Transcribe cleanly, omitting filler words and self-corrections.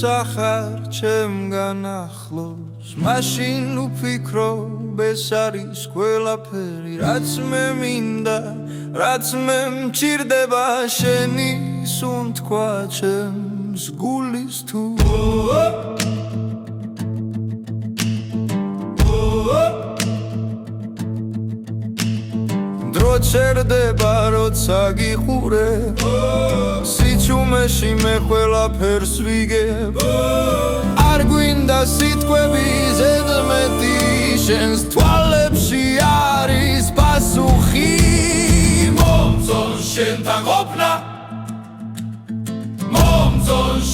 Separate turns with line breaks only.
სახარ ჩემგან ახლოს მაშინ უფიქრობ ეს არის ყველაფერი რაც მე მინდა რაც მე მჭირდება შენი სუნთქვა ჩემს გულის თუ დრო ჩერდება როცა გიხურებ სიჩუმეში მე ყველაფერს ვიგებ არ გვინდა სიტყვები ზედმეტი შენს თვალებში არის პასუხი მომწონს შენთან ყოფნა მომწონს